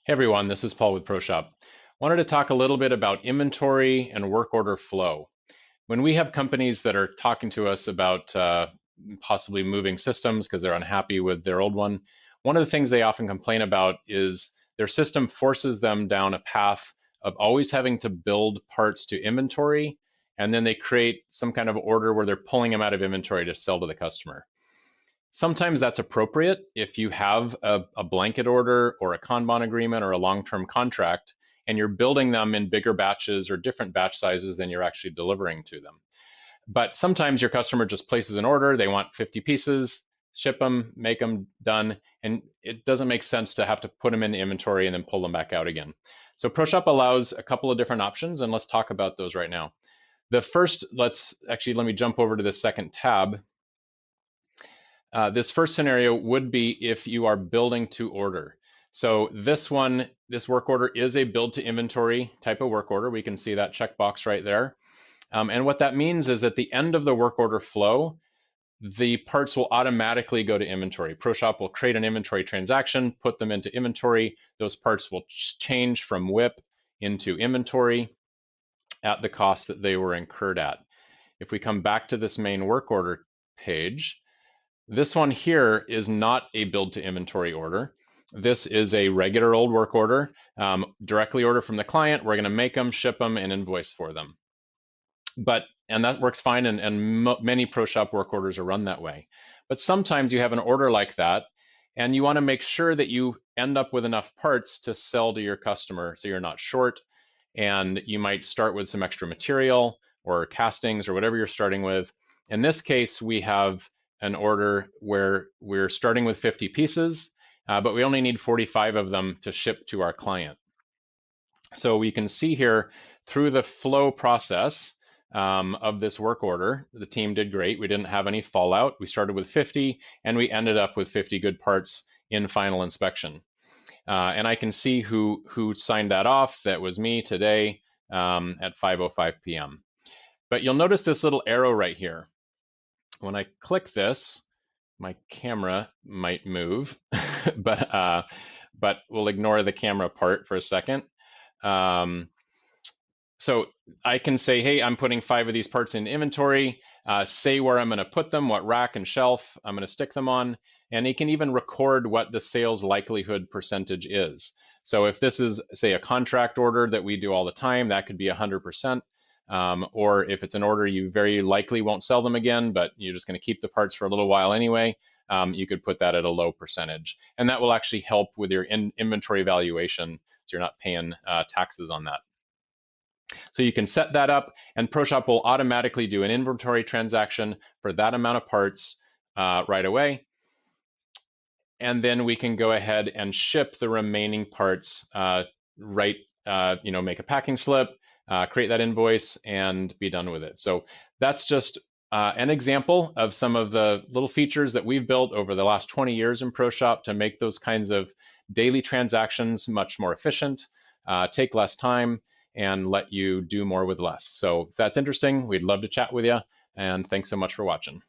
Hey everyone, this is Paul with ProShop. Wanted to talk a little bit about inventory and work order flow. When we have companies that are talking to us about possibly moving systems because they're unhappy with their old one of the things they often complain about is their system forces them down a path of always having to build parts to inventory, and then they create some kind of order where they're pulling them out of inventory to sell to the customer. Sometimes that's appropriate if you have a blanket order or a Kanban agreement or a long-term contract, and you're building them in bigger batches or different batch sizes than you're actually delivering to them. But sometimes your customer just places an order, they want 50 pieces, ship them, make them done, and it doesn't make sense to have to put them in the inventory and then pull them back out again. So ProShop allows a couple of different options, and let's talk about those right now. The first, let me jump over to the second tab. This first scenario would be if you are building to order. So this work order is a build to inventory type of work order. We can see that checkbox right there. And what that means is at the end of the work order flow, the parts will automatically go to inventory. ProShop will create an inventory transaction, put them into inventory. Those parts will change from WIP into inventory at the cost that they were incurred at. If we come back to this main work order page, this one here is not a build to inventory order. This is a regular old work order, directly order from the client. We're going to make them, ship them, and invoice for them. And that works fine, and many ProShop work orders are run that way. But sometimes you have an order like that, and you want to make sure that you end up with enough parts to sell to your customer so you're not short. And you might start with some extra material or castings or whatever you're starting with. In this case, we have an order where we're starting with 50 pieces, but we only need 45 of them to ship to our client. So we can see here through the flow process of this work order, the team did great. We didn't have any fallout. We started with 50 and we ended up with 50 good parts in final inspection. And I can see who signed that off. That was me today at 5:05 p.m. But you'll notice this little arrow right here. When I click this, my camera might move, but we'll ignore the camera part for a second. So I can say, hey, I'm putting 5 of these parts in inventory, say where I'm going to put them, what rack and shelf I'm going to stick them on, and it can even record what the sales likelihood percentage is. So if this is, say, a contract order that we do all the time, that could be 100%. Or if it's an order you very likely won't sell them again, but you're just going to keep the parts for a little while anyway, you could put that at a low percentage. And that will actually help with your inventory valuation, so you're not paying taxes on that. So you can set that up, and ProShop will automatically do an inventory transaction for that amount of parts right away. And then we can go ahead and ship the remaining parts make a packing slip, create that invoice, and be done with it. So that's just an example of some of the little features that we've built over the last 20 years in ProShop to make those kinds of daily transactions much more efficient, take less time, and let you do more with less. So if that's interesting, we'd love to chat with you. And thanks so much for watching.